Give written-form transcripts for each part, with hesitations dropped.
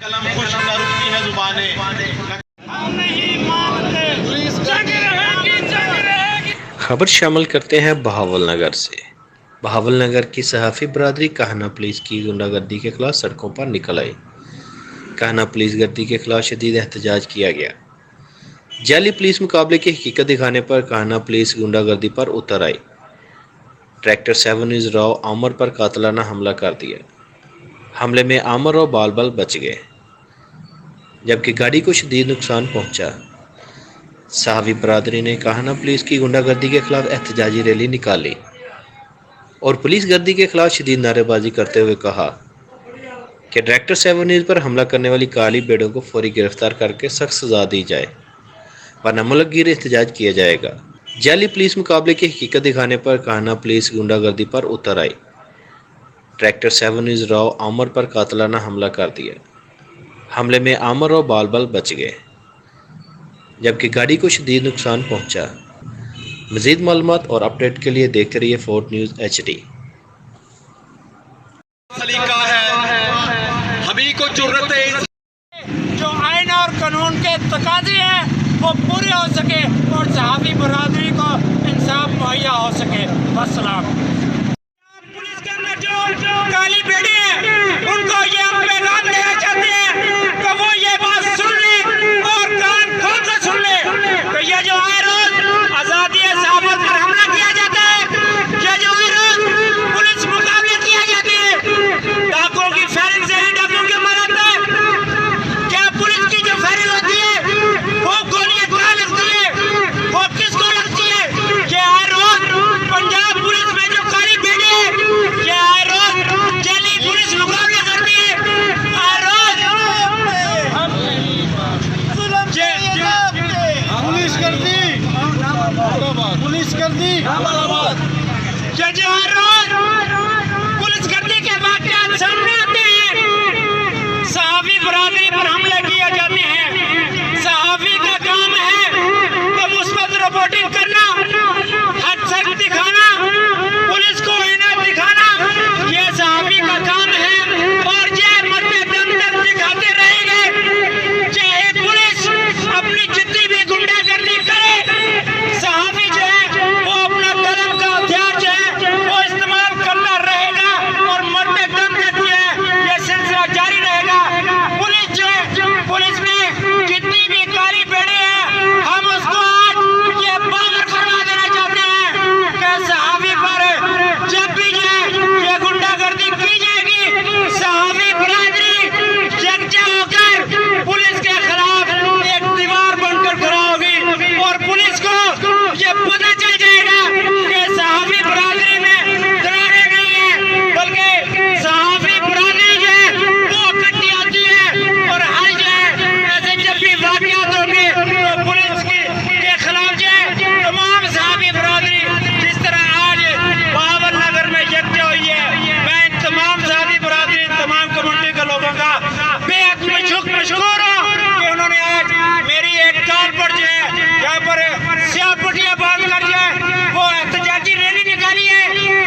कलम कुछ न रुकती है जुबानें। हम नहीं मानते, जंग रहेगी, जंग रहेगी। खबर शामिल करते हैं बहावल नगर से। बहावल नगर की सहाफ़ी बरादरी कान्हा पुलिस की गुंडागर्दी के खिलाफ सड़कों पर निकल आई। कान्हा पुलिस गर्दी के खिलाफ शदीद एहतजाज किया गया। जाली पुलिस मुकाबले की हकीकत दिखाने पर कान्हा पुलिस गुंडागर्दी पर उतर आई। ट्रैक्टर 7 न्यूज़ राव आमर पर कातलाना हमला कर दिया। हमले में आमर और बाल बाल बच गए, जबकि गाड़ी को शदीद नुकसान पहुंचा। सहाफ़ी बरादरी ने कान्हा पुलिस की गुंडागर्दी के खिलाफ एहतजाजी रैली निकाली और पुलिस गर्दी के खिलाफ शदीद नारेबाजी करते हुए कहा कि ट्रैक्टर 7 न्यूज़ पर हमला करने वाली काली बेड़ों को फौरी गिरफ्तार करके सख्त सजा दी जाए, वरना मुल्कगीर एहतजाज किया जाएगा। जाली पुलिस मुकाबले की हकीकत दिखाने पर कान्हा पुलिस गुंडागर्दी पर उतर आई। ट्रैक्टर 7 न्यूज़ राव आमर पर कातलाना हमला कर दिया। हमले में आमर और बाल बाल बच गए, जबकि गाड़ी को शदीद नुकसान पहुंचा। मज़ीद मालूमात और अपडेट के लिए देखते रहिए फोर्ट न्यूज़ HD। सलीका है हमी को जुर्रत जो आइन और कानून के तकाजे हैं वो पूरे हो सके और सहाफ़ी बरादरी को इंसाफ मुहैया हो सके। वस्सलाम। पुलिस के अंदर जो काली बेड़ी है उनको ये हम पैगाम देना चाहते हैं कि वो ये बात सुन ले और कान खोल कर सुन ले कि ये जो आए रोज आज़ादी सहाबत पर हमला किया जाता है, ये जो आए रोज पुलिस मुकाबले किया जाते हैं, डाकुओं की फायरिंग से ही डाकुओं के मराता है। क्या पुलिस की जो फायरिंग होती है वो गोलियां कहाँ लगती है, वो किसको लगती है? ये हर रोज पंजाब पुलिस में जो काली बेड़ी है, ये हर रोज दिल्ली पुलिस मुकाबले करती है। हर रोज पुलिस कर दी जो हर रोज पुलिस गर्दी के वाक़यात सामने आते हैं, सहाफ़ी बरादरी पर हमले किए जाते हैं। सहाफ़ी का काम है कि मुस्बत रिपोर्टिंग करना, हक सच दिखाना, पुलिस को इनाम दिखाना, ये सहाफ़ी का काम है और ये मरते दम तक दिखाते रहेंगे। चाहे पुलिस अपनी जितनी भी गुंडागर्दी करे, सहाफ़ी जो है वो अपना कलम का हथियार जो है वो इस्तेमाल करता रहेगा और मरते दम तक ये सिलसिला जारी रहेगा। पुलिस जो है, पुलिस में जितनी भी काली बेड़ी है, हम उसको आज ये बावर करवा देना चाहते हैं कि सहाफ़ी पर जब भी जो है ये गुंडागर्दी की जाएगी, सहाफ़ी बरादरी यकजा होकर पुलिस के खिलाफ एक दीवार बनकर खड़ा होगी और पुलिस को ये पता चल जाएगा कि सहाफ़ी बरादरी में दरारें नहीं है, बल्कि सहाफ़ी बरादरी जो है वो इकट्ठी आती है और हर जो है ऐसे जब भी वाक़यात होंगे तो पुलिस के खिलाफ जो है तमाम सहाफ़ी बरादरी जिस तरह आज बहावल नगर में यकजा हुई है, मैं इन तमाम सहाफ़ी बरादरी, तमाम कम्युनिटी के लोगों का बेहद मशकूर हूँ कि उन्होंने आज मेरी एक कॉल पर जो है यहाँ पर स्याह पट्टियाँ बांध कर जो है वो एहतजाजी रैली निकाली है।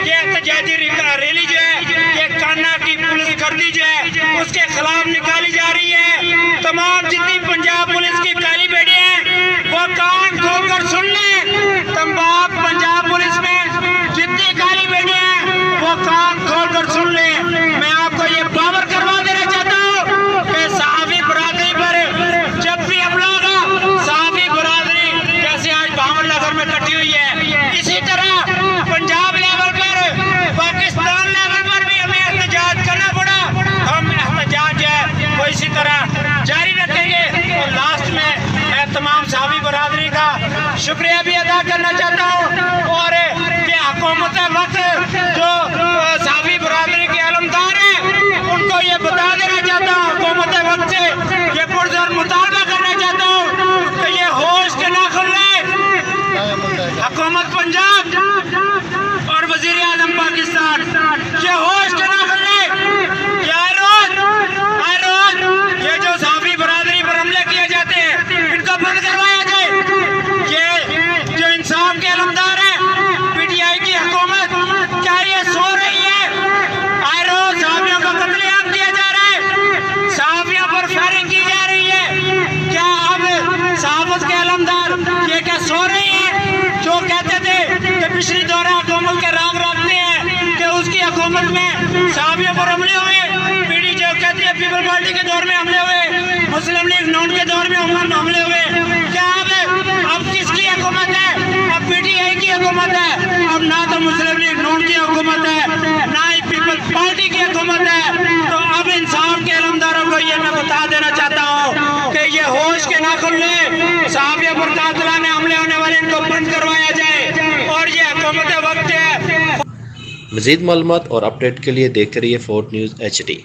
ये एहतजाजी रैली जो है ये कान्हा की पुलिस गर्दी जो है उसके खिलाफ निकाली जा रही है। तमाम जितनी पंजाब पुलिस की काली बेड़ी है वो कान खोल कर सुन ले। तमाम पंजाब पुलिस में जितनी काली बेड़ी है वो कान खोल कर सुन ले। मैं आपको ये बावर करवा देना चाहता हूँ कि सहाफ़ी बरादरी पर जब भी हमला होगा, सहाफ़ी बरादरी जैसे आज बहावल नगर में इकट्ठी हुई है, इसी तरह पंजाब लेवल पर, पाकिस्तान लेवल पर भी हमें एहतजाज करना पड़ा, हम एहतजाज है वो इसी तरह जारी रखेंगे। और लास्ट में मैं तमाम सहाफ़ी बरादरी का शुक्रिया भी अदा करना चाहता हूँ और ये हुकूमत वक्त जो सहाफ़ी बरादरी के अलमदार हैं उनको ये बता देना चाहता हूँ, हुकूमत वक्त से ये पुरज़ोर मुतालबा करना चाहता हूँ कि ये होश के ना खुल रहे हुकूमत पंजाब और वज़ीर आज़म पाकिस्तान, ये होश के ना खुल रहे। हर रोज ये जो सहाफ़ी बरादरी पर हमले किए जाते हैं इनको बंद करवाया जाए। ये जो इंसाफ के अलमदार हैं, PTI की हुकूमत, क्या ये सो रही है? हर रोज सहाफ़ियों को कत्लेआम किया जा रहा है, सहाफ़ियों पर पर फायरिंग की जा रही है। क्या अब सहाफत के अलमदार ये क्या सो रहे हैं? जो कहते थे कि पिछली दौरा हुकूमत के राग रखते हैं कि उसकी हुकूमत में सहाबियों पर हमले हुए, पीडी जो कहते हैं पीपल पार्टी के दौर में हमले हुए, मुस्लिम लीग नून के दौर में हमले हुए। क्या अब किसकी हुकूमत है? अब पीटीआई की हुकूमत है। अब ना तो मुस्लिम लीग नून की हुकूमत है, ना ही पीपल्स पार्टी की हुकूमत है। तो अब इंसाफ के अलमदारों को ये मैं बता देना चाहता हूँ कि ये होश के ना खुले सहाबियों पर कातिलाने हमले होने वाले इनको बंद करवाया जाए और ये हुकूमत वक्त है। मज़ीद मालूमात और अपडेट के लिए देखते रहिए फोर्ट न्यूज़ HD।